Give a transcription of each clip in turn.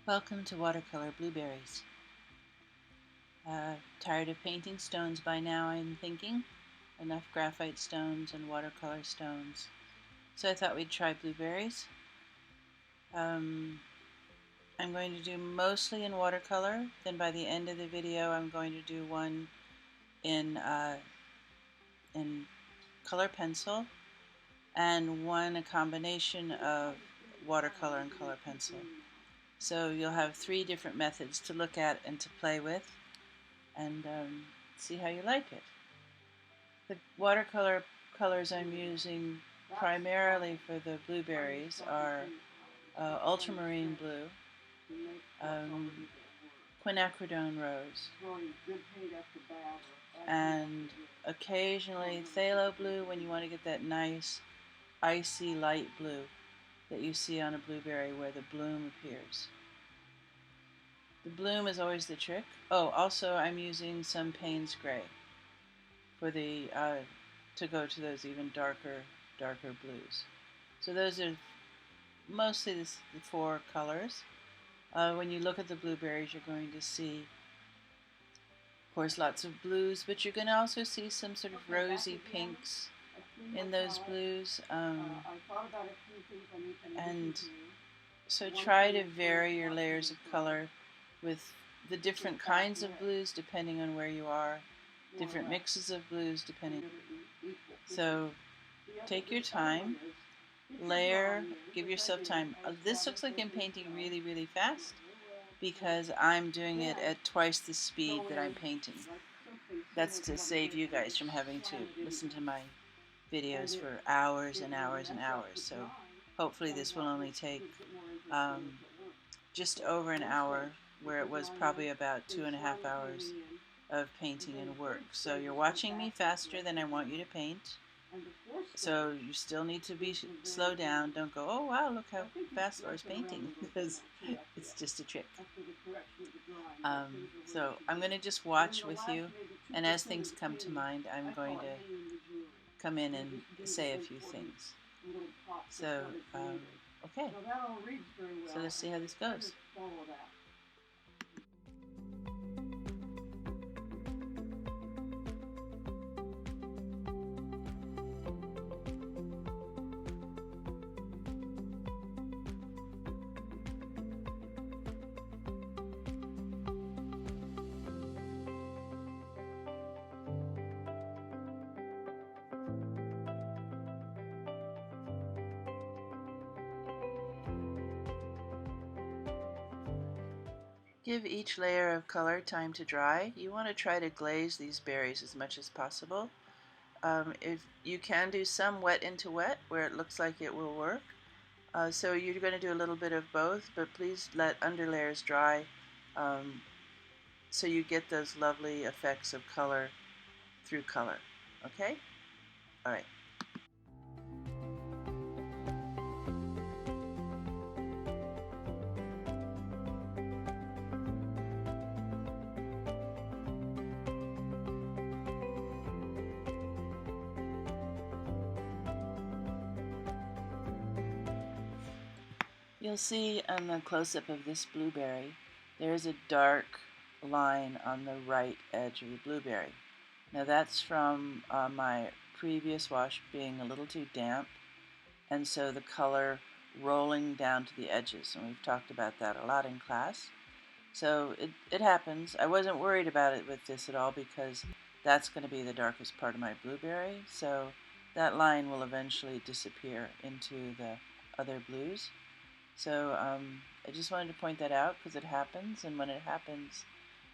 Welcome to Watercolor Blueberries. Tired of painting stones by now, I'm thinking. Enough graphite stones and watercolor stones. So I thought we'd try blueberries. I'm going to do mostly in watercolor. Then by the end of the video, I'm going to do one in color pencil and one a combination of watercolor and color pencil. So you'll have three different methods to look at and to play with, and see how you like it. The watercolor colors I'm using primarily for the blueberries are ultramarine blue, quinacridone rose, and occasionally phthalo blue when you want to get that nice icy light blue that you see on a blueberry where the bloom appears. The bloom is always the trick. Oh, also I'm using some Payne's Gray for the to go to those even darker blues. So those are mostly the four colors. When you look at the blueberries, you're going to see, of course, lots of blues, but you're going to also see some sort of rosy pinks in those blues. And so try to vary your layers of color with the different kinds of blues depending on where you are, different mixes of blues depending. So take your time, layer, give yourself time. This looks like I'm painting really, really fast because I'm doing it at twice the speed that I'm painting. That's to save you guys from having to listen to my videos for hours and hours and hours. So hopefully this will only take just over an hour, where it was probably about 2.5 hours of painting and work. So you're watching me faster than I want you to paint. So you still need to be slow down. Don't go, oh wow, look how fast Laura's painting, because it's just a trick. So I'm going to just watch with you, and as things come to mind, I'm going to come in and say a few things. So, okay. So let's see how this goes. Give each layer of color time to dry. You want to try to glaze these berries as much as possible. If you can do some wet into wet where it looks like it will work. So you're going to do a little bit of both, but please let underlayers dry so you get those lovely effects of color through color. Okay? All right. You'll see on the close-up of this blueberry, there is a dark line on the right edge of the blueberry. Now that's from my previous wash being a little too damp, and so the color rolling down to the edges, and we've talked about that a lot in class. So it happens. I wasn't worried about it with this at all because that's going to be the darkest part of my blueberry, so that line will eventually disappear into the other blues. So I just wanted to point that out because it happens, and when it happens,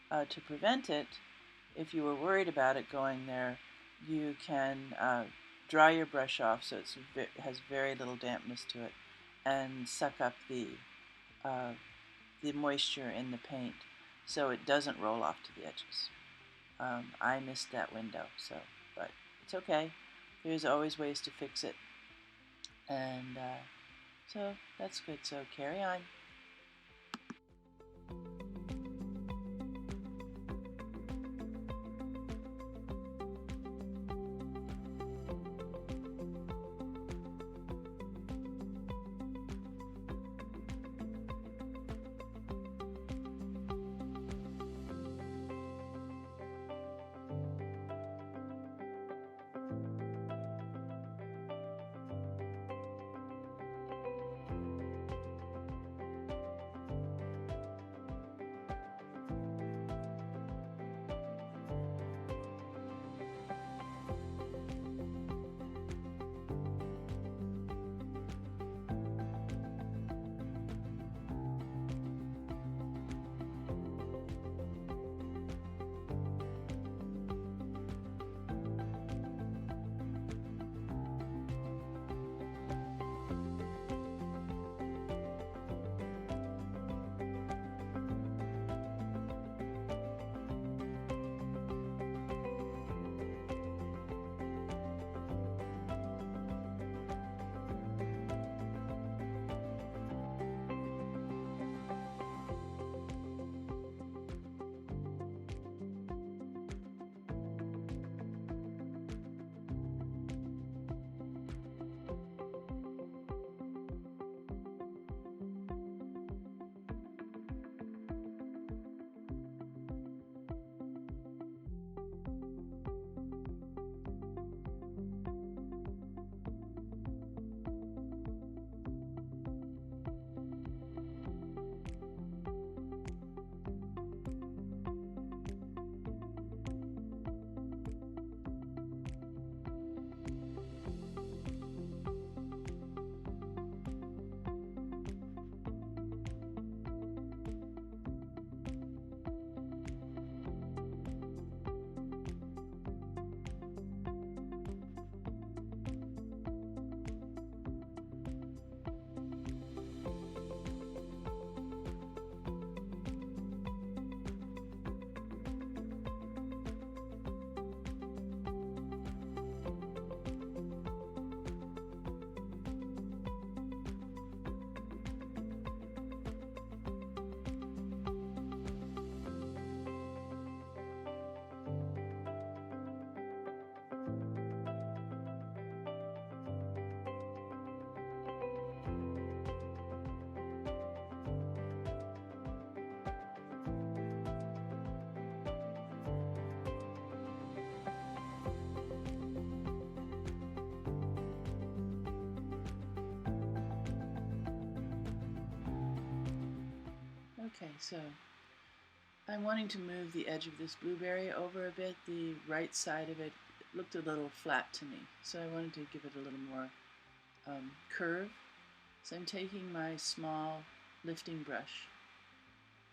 to prevent it, if you were worried about it going there, you can dry your brush off so it has very little dampness to it, and suck up the moisture in the paint so it doesn't roll off to the edges. I missed that window, but it's okay. There's always ways to fix it, and so that's good. So carry on. so I'm wanting to move the edge of this blueberry over a bit. The right side of it looked a little flat to me, so I wanted to give it a little more curve. So I'm taking my small lifting brush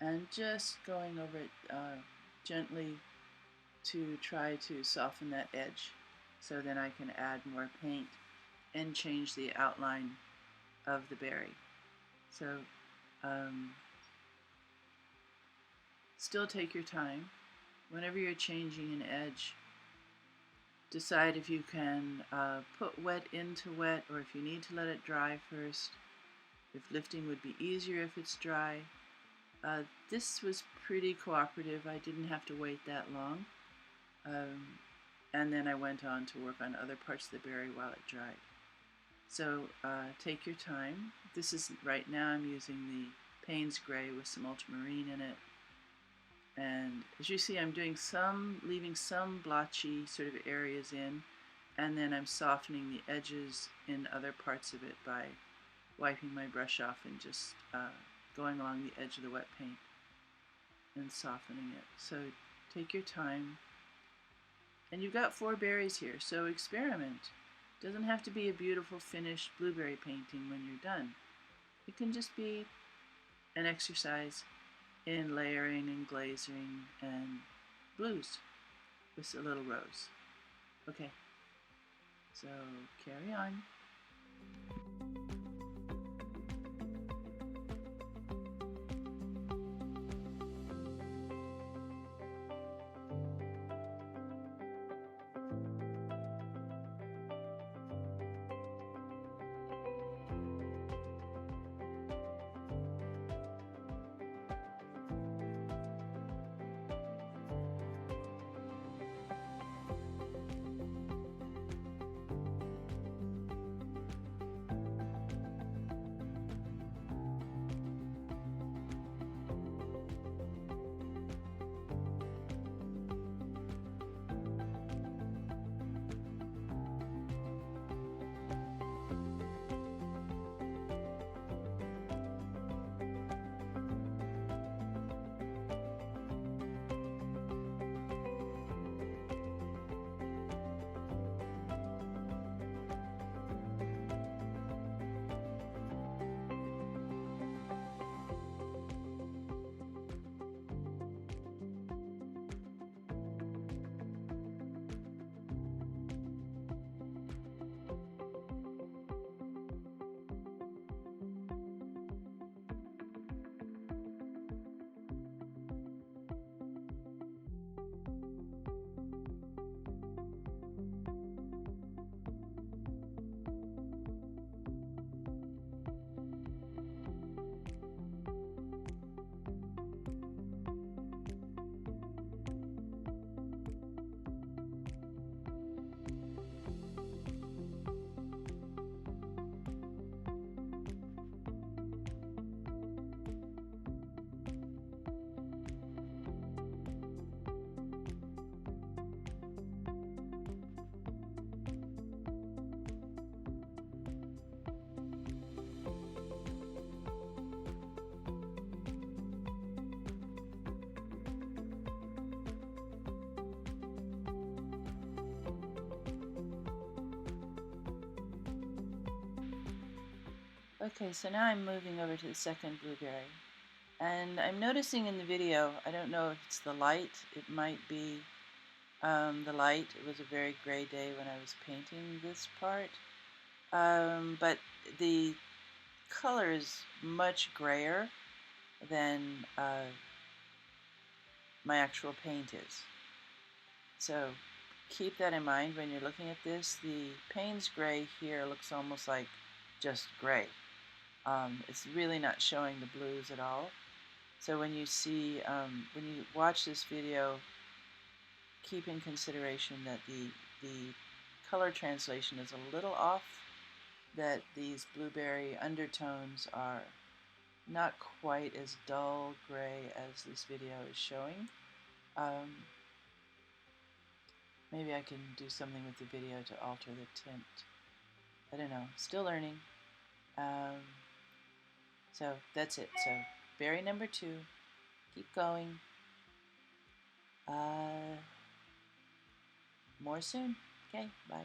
and just going over it gently to try to soften that edge, so then I can add more paint and change the outline of the berry. So still take your time. Whenever you're changing an edge, decide if you can put wet into wet, or if you need to let it dry first. If lifting would be easier if it's dry. This was pretty cooperative. I didn't have to wait that long. And then I went on to work on other parts of the berry while it dried. So take your time. This is, right now I'm using the Payne's Gray with some ultramarine in it. And as you see, I'm doing leaving some blotchy sort of areas in, and then I'm softening the edges in other parts of it by wiping my brush off and just going along the edge of the wet paint and softening it. So take your time. And you've got 4 berries here, so experiment. It doesn't have to be a beautiful finished blueberry painting when you're done. It can just be an exercise in layering and glazing and blues with a little rose. Okay, so carry on. Okay, so now I'm moving over to the second blueberry. And I'm noticing in the video, I don't know if it's the light, it might be the light. It was a very gray day when I was painting this part. But the color is much grayer than my actual paint is. So keep that in mind when you're looking at this. The Payne's Gray here looks almost like just gray. It's really not showing the blues at all. So when you see, when you watch this video, keep in consideration that the color translation is a little off, that these blueberry undertones are not quite as dull gray as this video is showing. Maybe I can do something with the video to alter the tint. I don't know, still learning. So that's it. So berry number 2, Keep going. More soon. Okay, bye.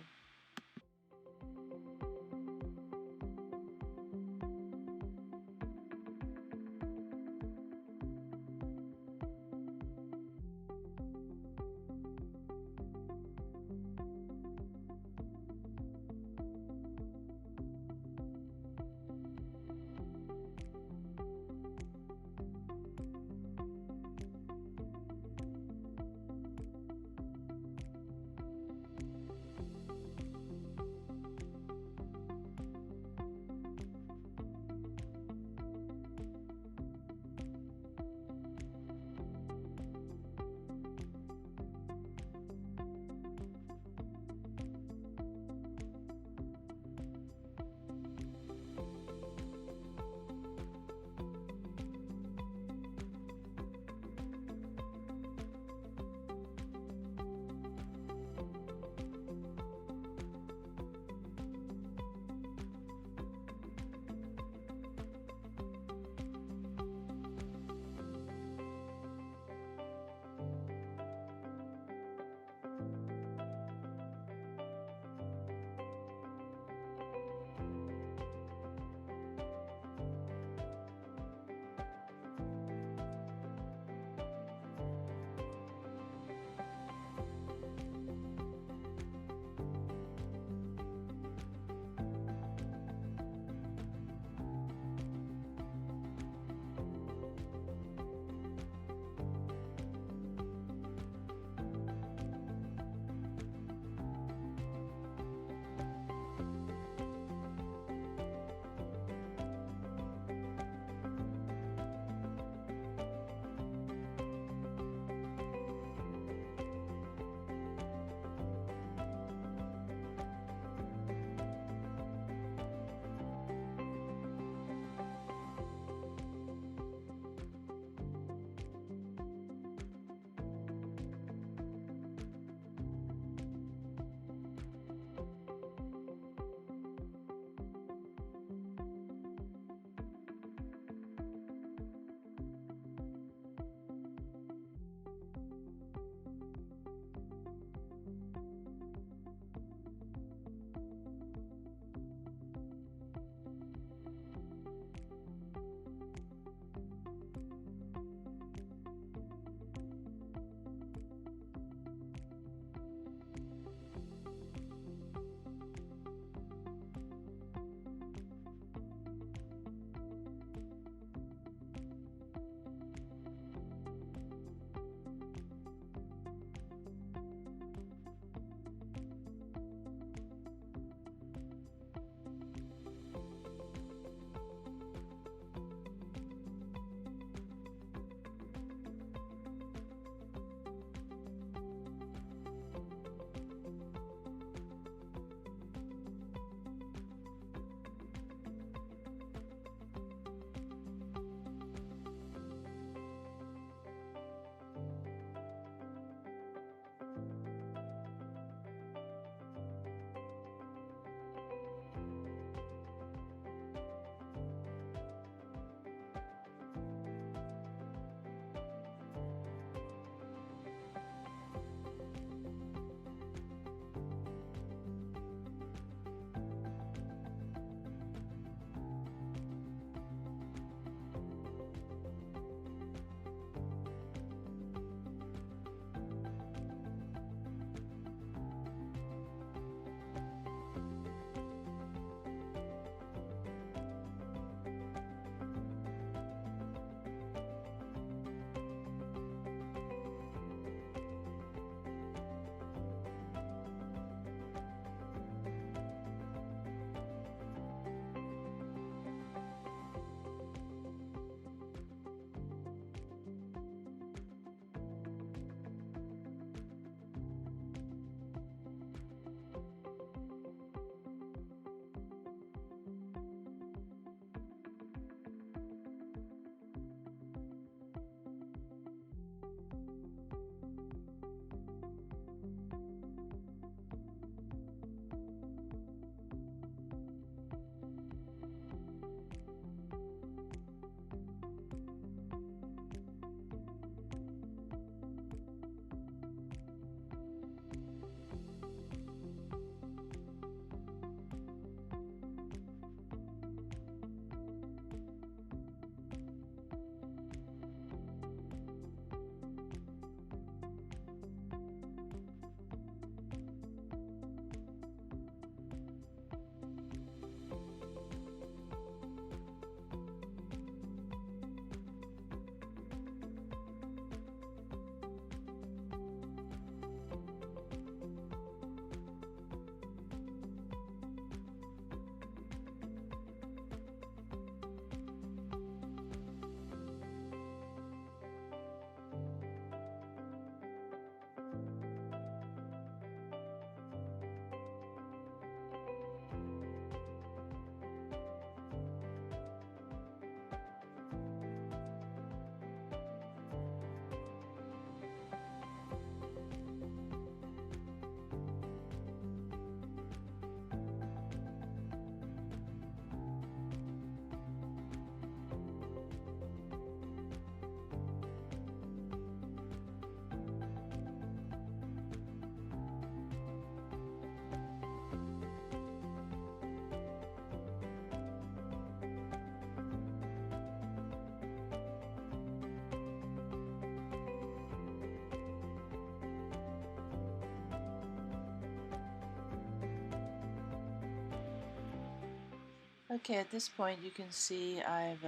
Okay, at this point you can see I've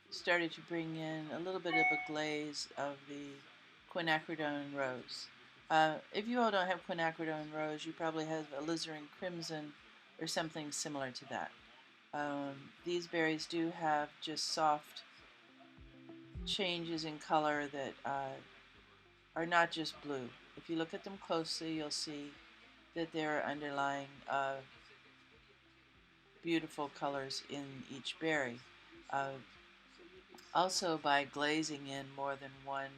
started to bring in a little bit of a glaze of the quinacridone rose. If you all don't have quinacridone rose, you probably have alizarin crimson or something similar to that. These berries do have just soft changes in color that are not just blue. If you look at them closely, you'll see that there are underlying beautiful colors in each berry. Uh, Also, by glazing in more than one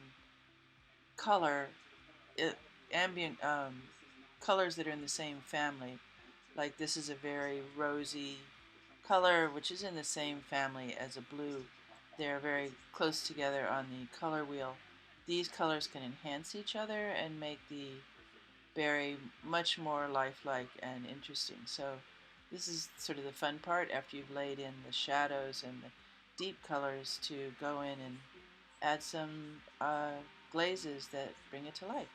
color, ambient colors that are in the same family, like this is a very rosy color which is in the same family as a blue. They're very close together on the color wheel. These colors can enhance each other and make the berry much more lifelike and interesting. So this is sort of the fun part after you've laid in the shadows and the deep colors to go in and add some glazes that bring it to life.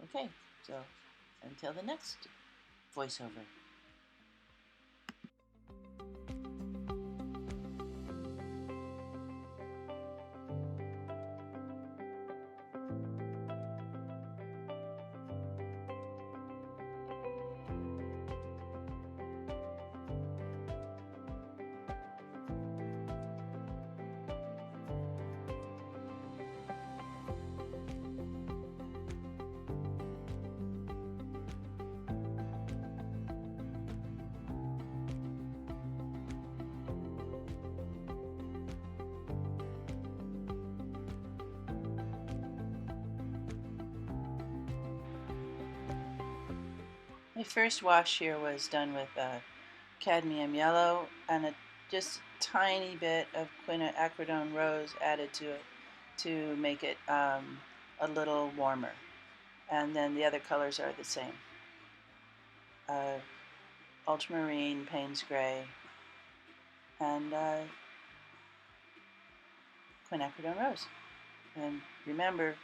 Okay, so until the next voiceover. My first wash here was done with cadmium yellow and a just tiny bit of quinacridone rose added to it to make it a little warmer. And then the other colors are the same. Uh, Ultramarine, Payne's Gray, and quinacridone rose. And remember,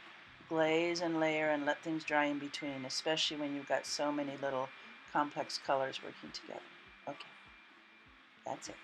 glaze and layer and let things dry in between, especially when you've got so many little complex colors working together. Okay, that's it.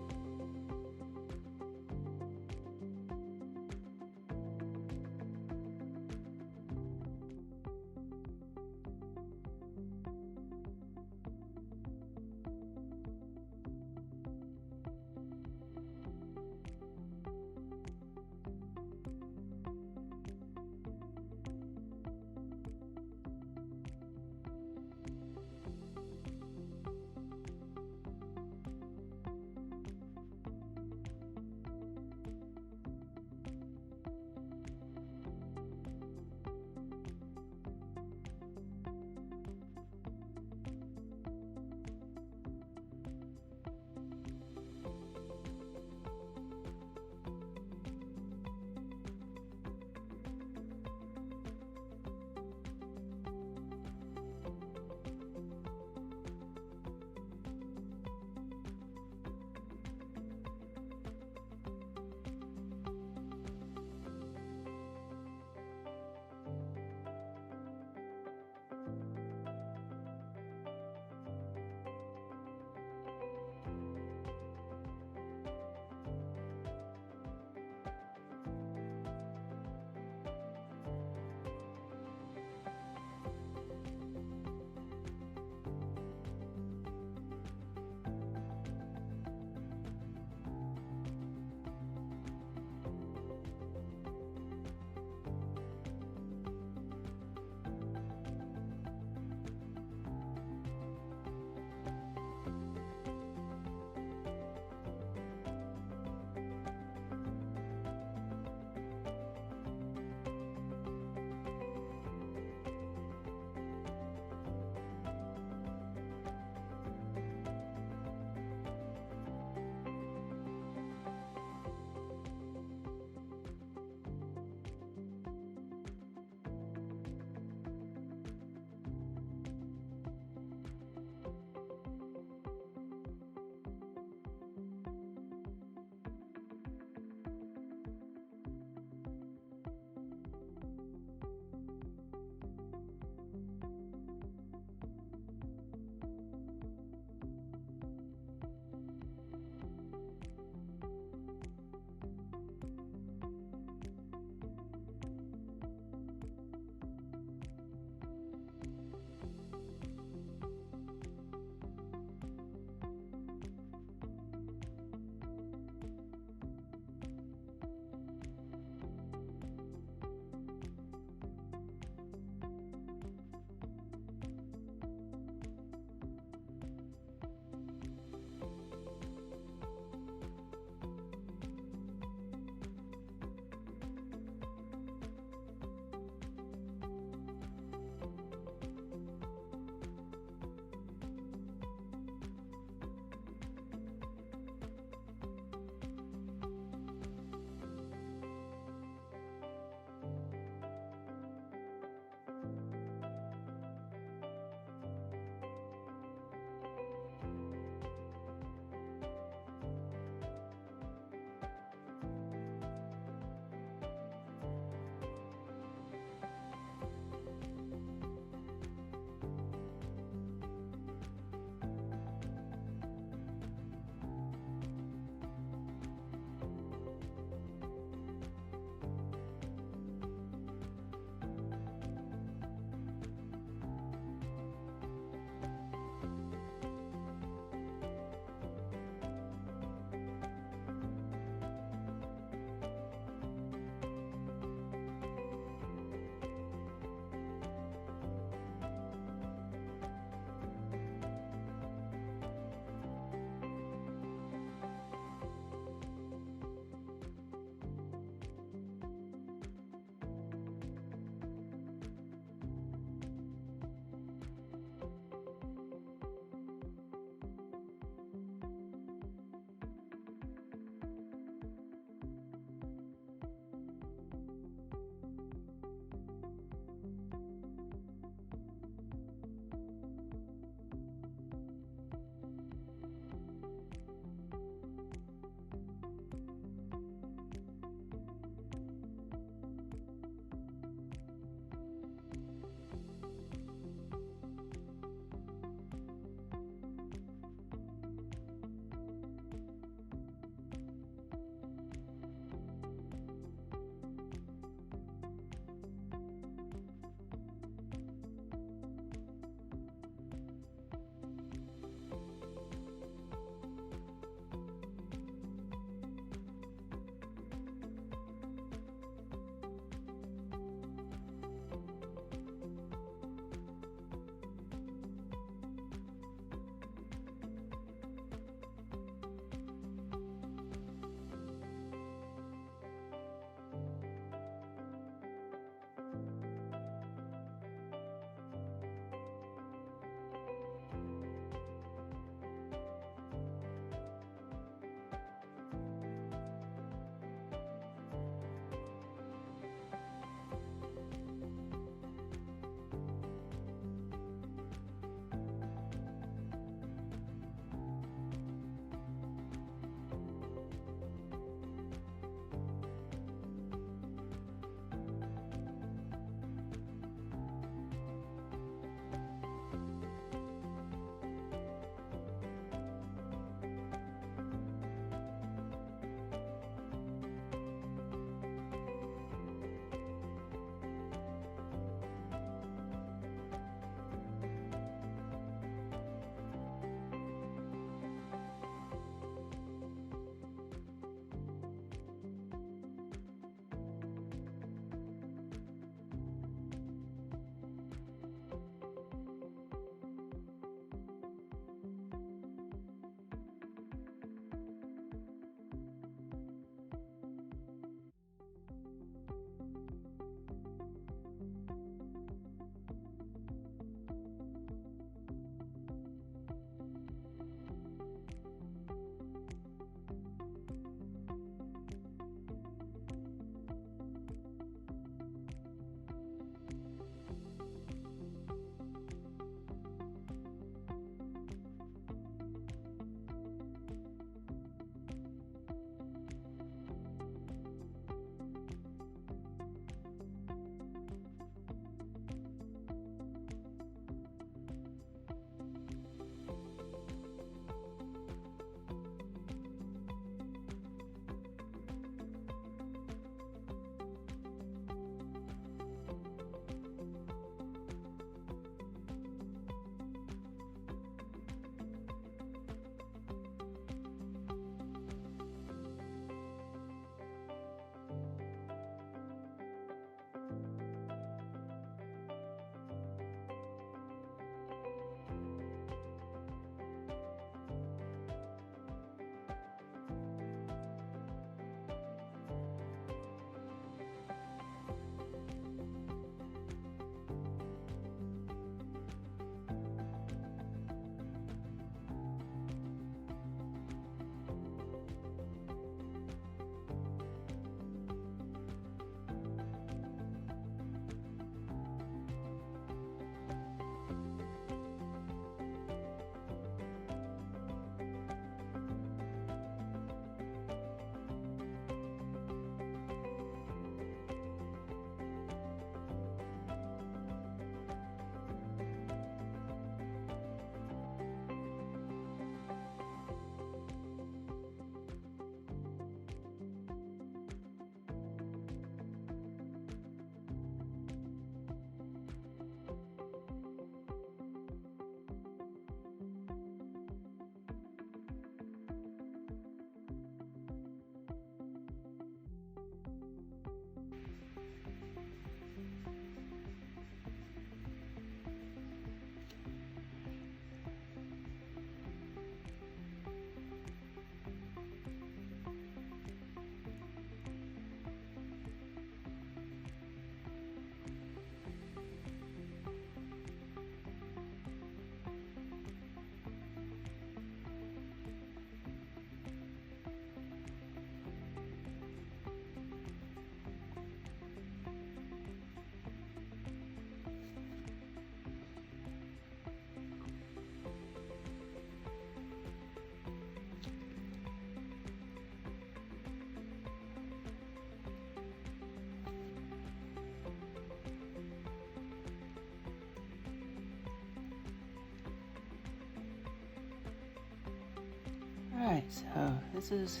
Alright, so this is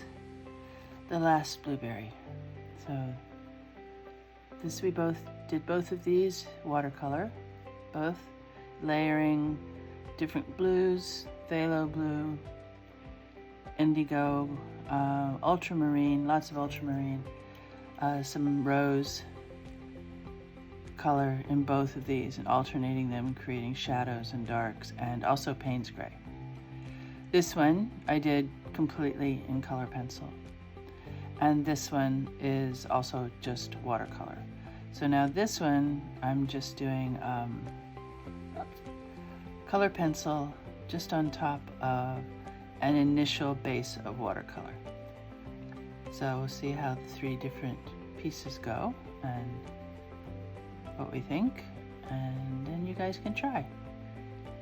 the last blueberry. So we did both of these watercolor, both layering different blues, phthalo blue, indigo, ultramarine, lots of ultramarine, some rose color in both of these, and alternating them, creating shadows and darks, and also Payne's gray. This one I did completely in color pencil, and this one is also just watercolor. So now this one I'm just doing color pencil just on top of an initial base of watercolor. So we'll see how the three different pieces go and what we think, and then you guys can try.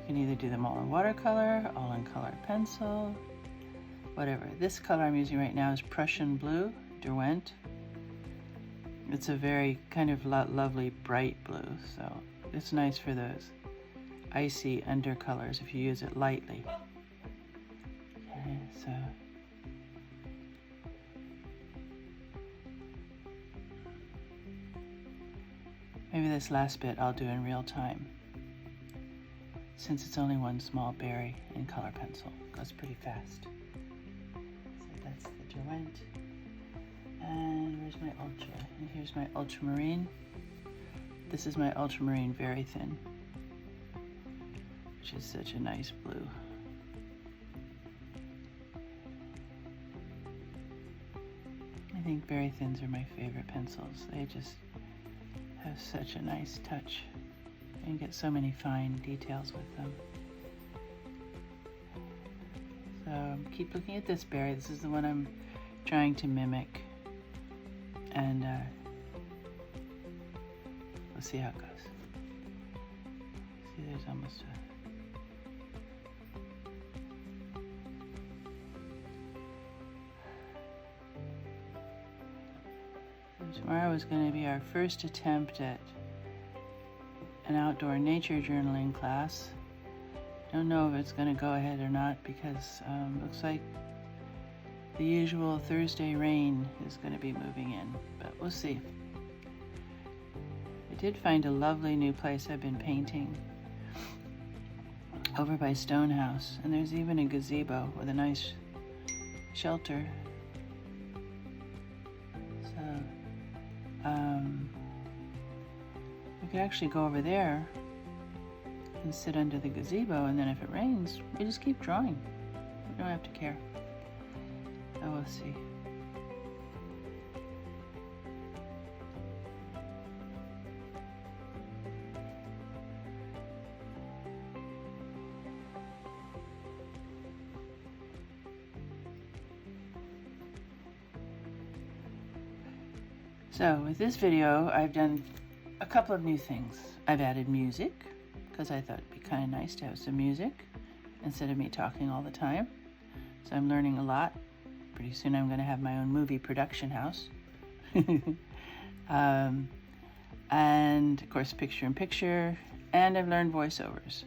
You can either do them all in watercolor, all in colored pencil, whatever. This color I'm using right now is Prussian Blue, Derwent. It's a very kind of lovely bright blue, so it's nice for those icy undercolors if you use it lightly. Okay, so maybe this last bit I'll do in real time, since it's only one small berry in color pencil. It goes pretty fast. So that's the Derwent. And where's my ultra? And here's my ultramarine. This is my ultramarine very thin, which is such a nice blue. I think very thins are my favorite pencils. They just have such a nice touch. You can get so many fine details with them. So keep looking at this berry. This is the one I'm trying to mimic, and we'll see how it goes. See, there's almost tomorrow is going to be our first attempt at an outdoor nature journaling class. Don't know if it's going to go ahead or not, because looks like the usual Thursday rain is going to be moving in, but we'll see. I did find a lovely new place I've been painting over by Stonehouse, and there's even a gazebo with a nice shelter. So we could actually go over there and sit under the gazebo, and then if it rains, we just keep drawing. We don't have to care. So we'll see. So with this video, I've done a couple of new things. I've added music, because I thought it'd be kind of nice to have some music instead of me talking all the time. So I'm learning a lot. Pretty soon I'm going to have my own movie production house. And of course picture-in-picture, and I've learned voiceovers.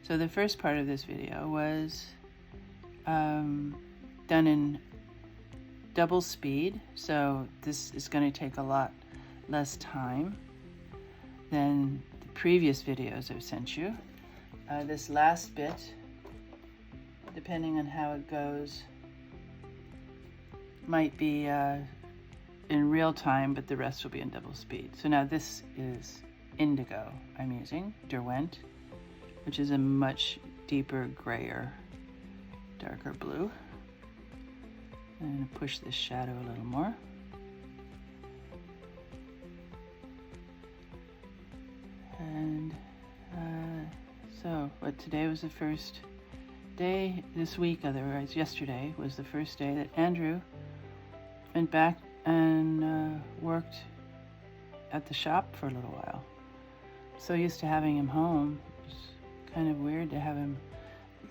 So the first part of this video was done in double speed, so this is going to take a lot less time than the previous videos I've sent you. This last bit, depending on how it goes, might be in real time, but the rest will be in double speed. So now this is indigo I'm using, Derwent, which is a much deeper, grayer, darker blue. I'm going to push this shadow a little more. And but today was the first day this week, otherwise yesterday was the first day that Andrew went back and worked at the shop for a little while. So used to having him home, it was kind of weird to have him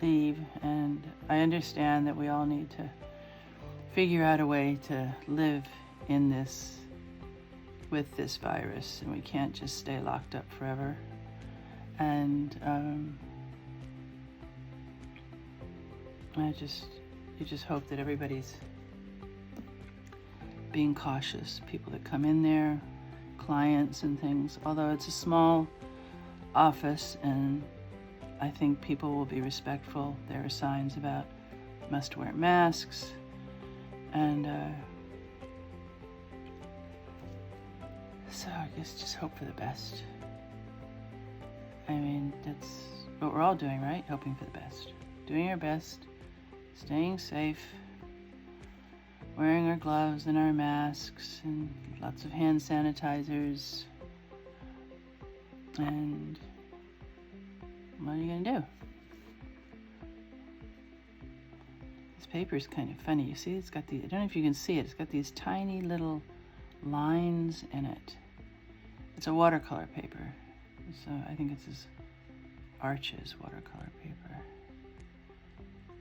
leave, and I understand that we all need to figure out a way to live in this, with this virus, and we can't just stay locked up forever. And you just hope that everybody's being cautious. People that come in there, clients and things. Although it's a small office, and I think people will be respectful. There are signs about must wear masks, and so I guess just hope for the best. I mean, that's what we're all doing, right? Hoping for the best. Doing our best, staying safe, wearing our gloves and our masks and lots of hand sanitizers. And what are you going to do? This paper is kind of funny. You see, it's got I don't know if you can see it. It's got these tiny little lines in it. It's a watercolor paper. So I think it's this Arches watercolor paper.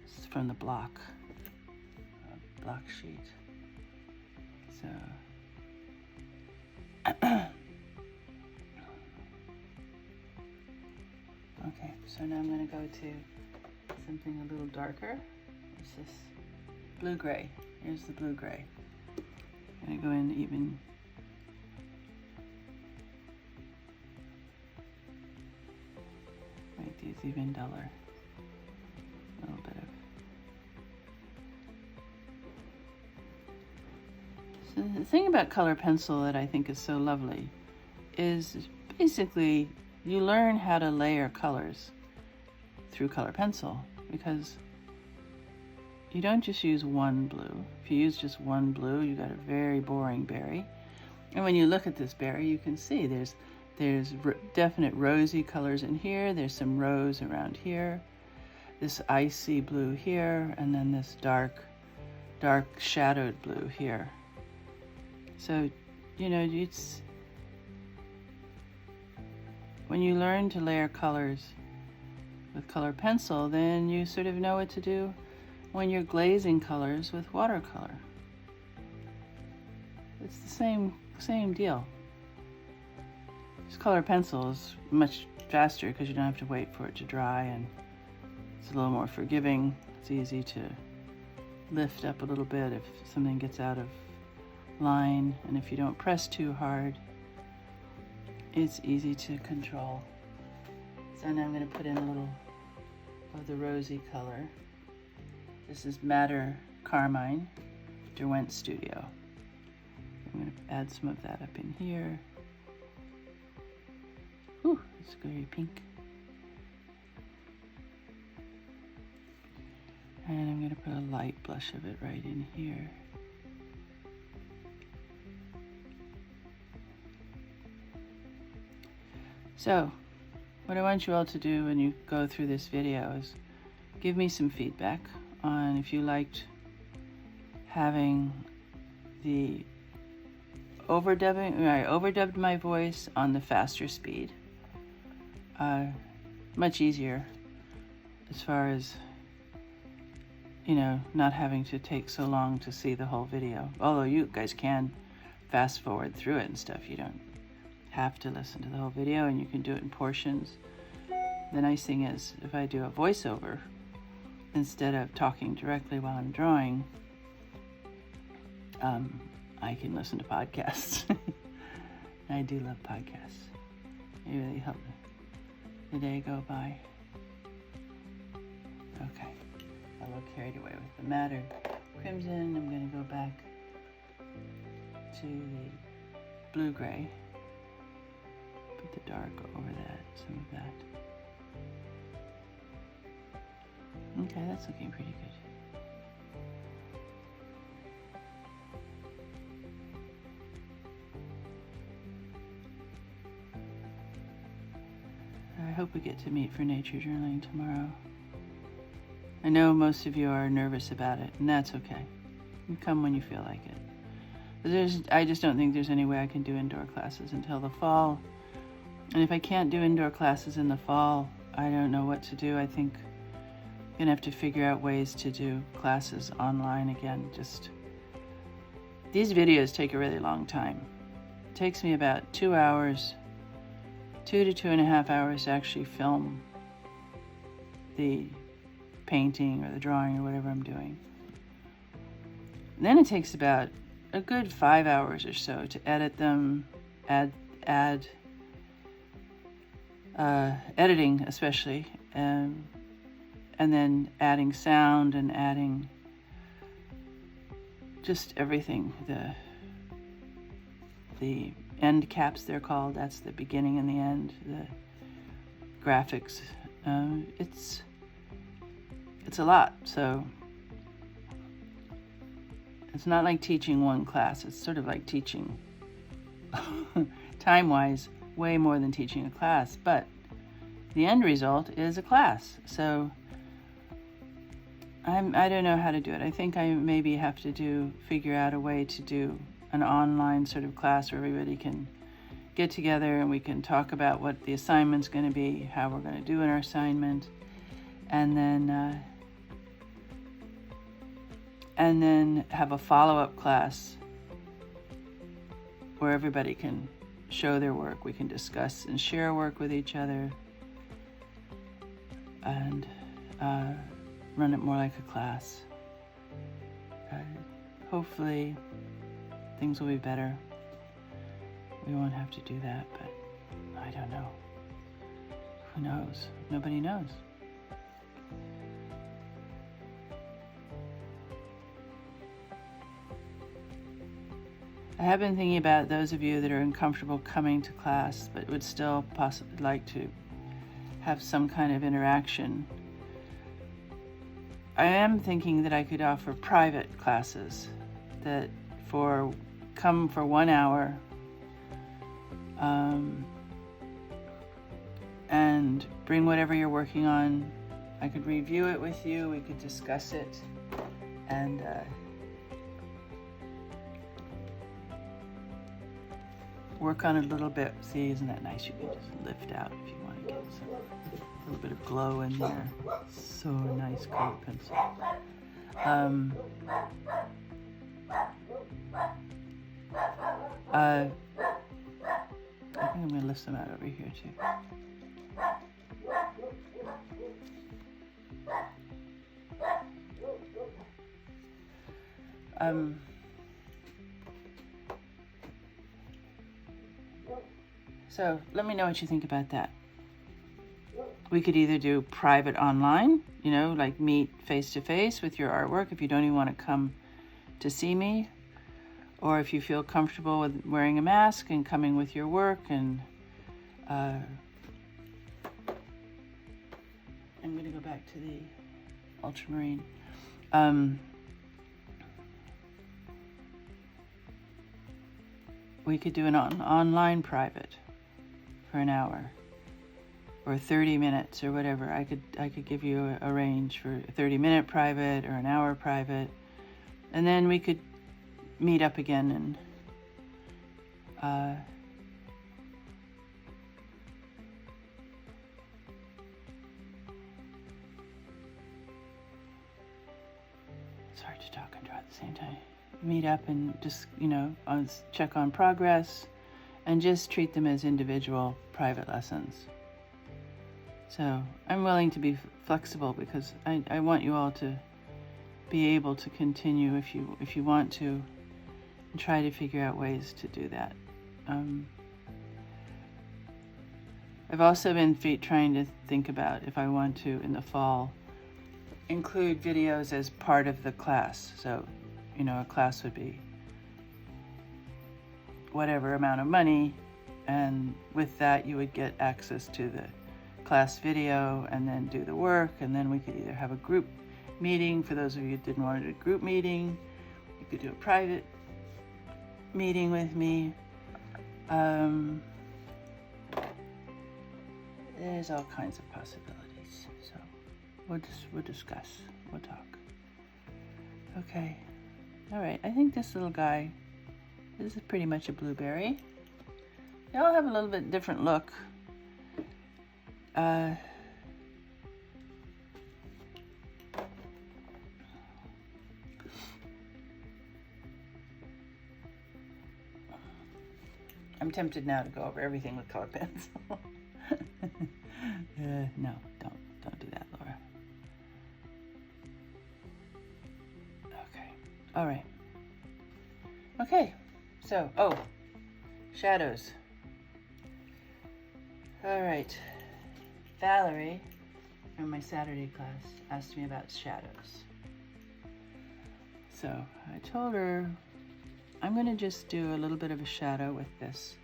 It's from the block sheet. So okay, so now I'm going to go to something a little darker. It's this blue gray. Here's the blue gray. I'm going to go in even. Make these even duller. A little bit of. So the thing about color pencil that I think is so lovely is basically you learn how to layer colors through color pencil, because you don't just use one blue. If you use just one blue, you got a very boring berry. And when you look at this berry, you can see there's definite rosy colors in here. There's some rose around here, this icy blue here, and then this dark shadowed blue here. So, you know, it's when you learn to layer colors with color pencil, then you sort of know what to do when you're glazing colors with watercolor. It's the same deal. This color pencil is much faster because you don't have to wait for it to dry, and it's a little more forgiving. It's easy to lift up a little bit if something gets out of line, and if you don't press too hard, it's easy to control. So now I'm going to put in a little of the rosy color. This is Madder Carmine, Derwent Studio. I'm going to add some of that up in here. Ooh, it's very pink. And I'm going to put a light blush of it right in here. So, what I want you all to do when you go through this video is give me some feedback on if you liked having the overdubbing. I overdubbed my voice on the faster speed. Much easier as far as, you know, not having to take so long to see the whole video. Although you guys can fast forward through it and stuff. You don't have to listen to the whole video, and you can do it in portions. The nice thing is, if I do a voiceover instead of talking directly while I'm drawing, I can listen to podcasts. I do love podcasts. They really help the day go by. Okay, I look carried away with the Madder Crimson. I'm going to go back to the blue-gray. Put the dark over that, some of that. Okay, that's looking pretty good. I hope we get to meet for nature journaling tomorrow. I know most of you are nervous about it, and that's okay. You come when you feel like it. But I just don't think there's any way I can do indoor classes until the fall. And if I can't do indoor classes in the fall, I don't know what to do. I think I'm going to have to figure out ways to do classes online again. These videos take a really long time. It takes me about 2 hours, 2 to 2.5 hours to actually film the painting or the drawing or whatever I'm doing. then it takes about a good 5 hours or so to edit them, add editing especially, and then adding sound and adding just everything. The end caps, they're called. That's the beginning and the end. The graphics. It's a lot. So it's not like teaching one class. It's sort of like teaching, time-wise, way more than teaching a class. But the end result is a class. So I don't know how to do it. I think I maybe have to figure out a way to do an online sort of class where everybody can get together and we can talk about what the assignment's going to be, how we're going to do in our assignment, and then have a follow-up class where everybody can show their work. We can discuss and share work with each other and run it more like a class. Hopefully things will be better. We won't have to do that, but I don't know. Who knows? Nobody knows. I have been thinking about those of you that are uncomfortable coming to class, but would still possibly like to have some kind of interaction. I am thinking that I could offer private classes that come for 1 hour, and bring whatever you're working on. I could review it with you, we could discuss it, and work on it a little bit. See, isn't that nice? You can just lift out if you want to get a little bit of glow in there. So nice colored pencil. I think I'm going to lift some out over here too. So let me know what you think about that. We could either do private online, like meet face-to-face with your artwork if you don't even want to come to see me, or if you feel comfortable with wearing a mask and coming with your work. And I'm going to go back to the ultramarine. We could do an online private for an hour or 30 minutes or whatever. I could give you a range for a 30-minute private or an hour private, and then we could meet up again and it's hard to talk and draw at the same time. Meet up and just, check on progress and just treat them as individual private lessons. So I'm willing to be flexible because I want you all to be able to continue if you want to, and try to figure out ways to do that. I've also been trying to think about if I want to, in the fall, include videos as part of the class. So, a class would be whatever amount of money, and with that you would get access to the class video and then do the work, and then we could either have a group meeting for those of you who didn't want to do a group meeting. You could do a private meeting with me. There's all kinds of possibilities. So we'll discuss. We'll talk. Okay. All right. I think this little guy, this is pretty much a blueberry. They all have a little bit different look. I'm tempted now to go over everything with color pencil. No, don't do that, Laura. Okay, all right. Okay, so, shadows. All right, Valerie from my Saturday class asked me about shadows. So I told her I'm going to just do a little bit of a shadow with this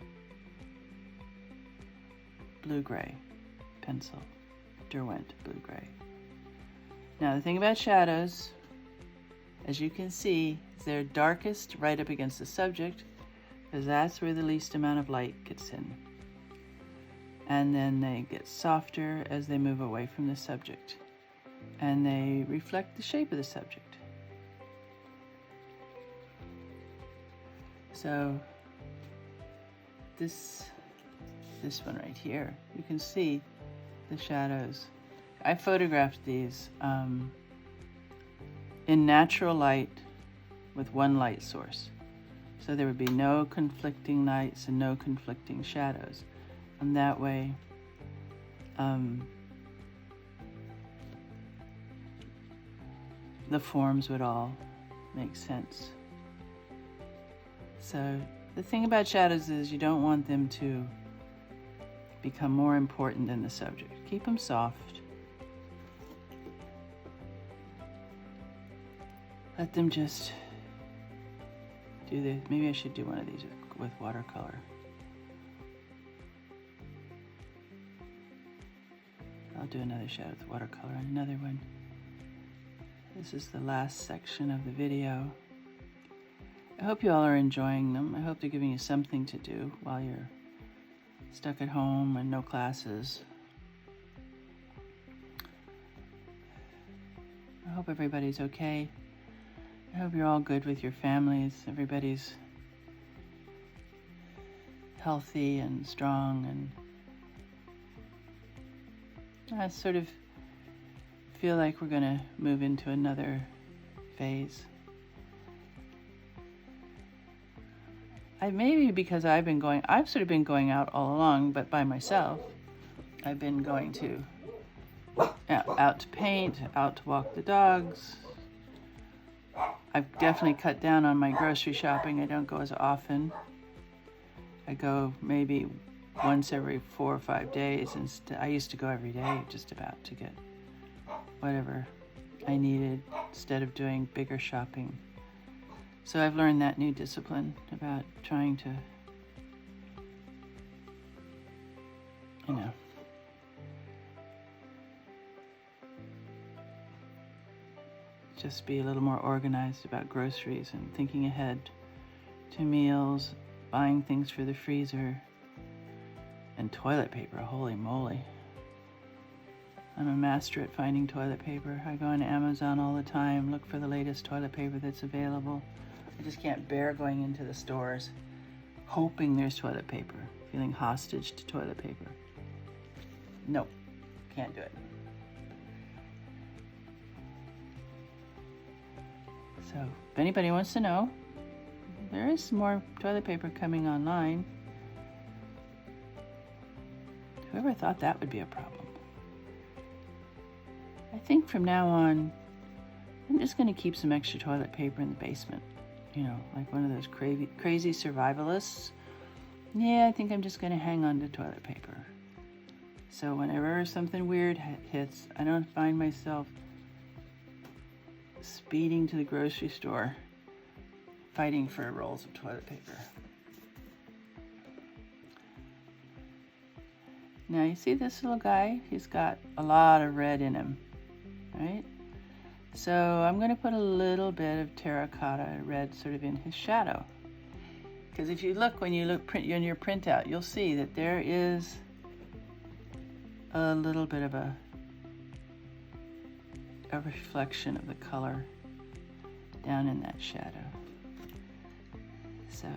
blue-gray pencil, Derwent blue-gray. Now the thing about shadows, as you can see, is they're darkest right up against the subject because that's where the least amount of light gets in. And then they get softer as they move away from the subject. And they reflect the shape of the subject. So this one right here, you can see the shadows. I photographed these in natural light with one light source. So there would be no conflicting lights and no conflicting shadows. And that way, the forms would all make sense. So the thing about shadows is you don't want them to become more important than the subject. Keep them soft. Let them just do this. Maybe I should do one of these with watercolor. I'll do another shadow with watercolor and another one. This is the last section of the video. I hope you all are enjoying them. I hope they're giving you something to do while you're stuck at home and no classes. I hope everybody's okay. I hope you're all good with your families. Everybody's healthy and strong, and I sort of feel like we're going to move into another phase. Maybe because I've sort of been going out all along, but by myself. I've been going out to paint, out to walk the dogs. I've definitely cut down on my grocery shopping. I don't go as often. I go maybe once every 4 or 5 days. I used to go every day just about to get whatever I needed instead of doing bigger shopping. So I've learned that new discipline about trying to, just be a little more organized about groceries and thinking ahead to meals, buying things for the freezer, and toilet paper. Holy moly. I'm a master at finding toilet paper. I go on Amazon all the time, look for the latest toilet paper that's available. I just can't bear going into the stores hoping there's toilet paper, feeling hostage to toilet paper. Nope, can't do it. So if anybody wants to know, there is some more toilet paper coming online. Whoever thought that would be a problem? I think from now on, I'm just going to keep some extra toilet paper in the basement. Like one of those crazy survivalists. Yeah, I think I'm just going to hang on to toilet paper. So whenever something weird hits, I don't find myself speeding to the grocery store, fighting for rolls of toilet paper. Now you see this little guy? He's got a lot of red in him, right? So I'm going to put a little bit of terracotta red sort of in his shadow. Because if you look, when you look in your printout, you'll see that there is a little bit of a reflection of the color down in that shadow. So,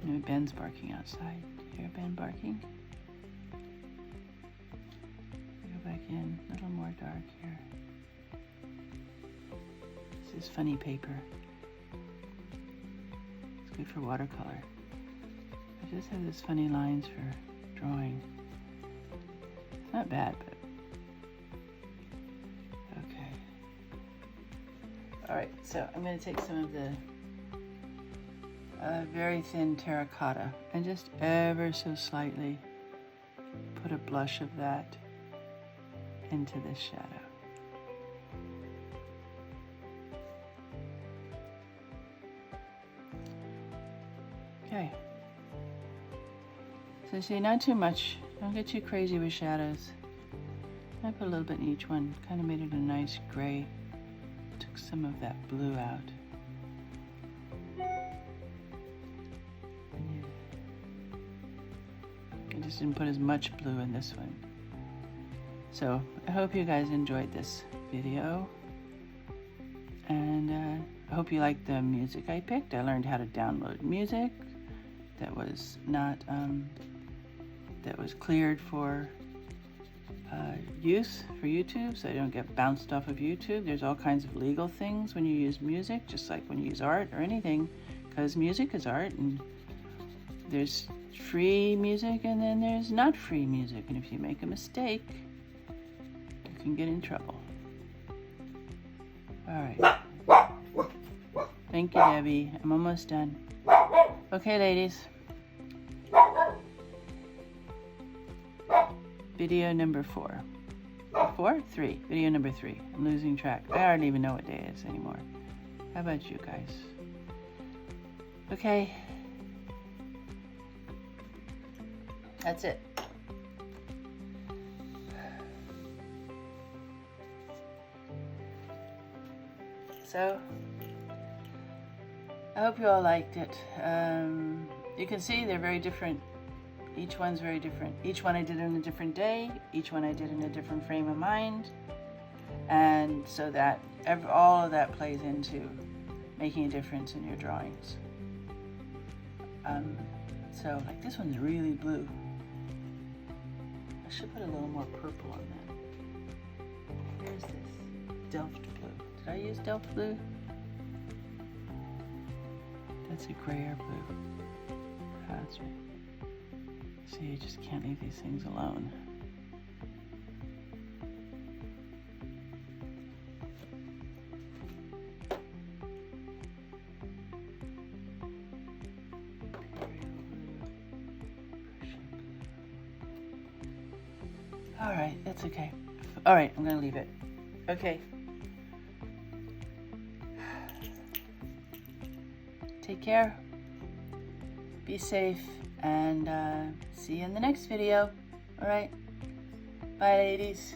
Ben's barking outside. Do you hear Ben barking? Go back in, a little more dark here. This is funny paper. It's good for watercolor. I just have these funny lines for drawing. Not bad, but okay. Alright, so I'm going to take some of the very thin terracotta and just ever so slightly put a blush of that into this shadow. Okay. So see, not too much. Don't get too crazy with shadows. I put a little bit in each one. Kind of made it a nice gray. Took some of that blue out. I just didn't put as much blue in this one. So I hope you guys enjoyed this video. And I hope you liked the music I picked. I learned how to download music that was not, that was cleared for use for YouTube, so I don't get bounced off of YouTube. There's all kinds of legal things when you use music, just like when you use art or anything, because music is art, and there's free music and then there's not free music, and if you make a mistake, you can get in trouble. Alright. Thank you, Debbie. I'm almost done. Okay, ladies. Video number 4. 4? 3. Video number 3. I'm losing track. I hardly even know what day it is anymore. How about you guys? Okay. That's it. So, I hope you all liked it. You can see they're very different. Each one's very different. Each one I did on a different day. Each one I did in a different frame of mind. And so that all of that plays into making a difference in your drawings. So like this one's really blue. I should put a little more purple on that. Where's this? Delft blue. Did I use Delft blue? That's a grayer blue. That's right. See, you just can't leave these things alone. All right, that's okay. All right, I'm gonna leave it. Okay. Take care. Be safe, and see you in the next video. All right. Bye, ladies.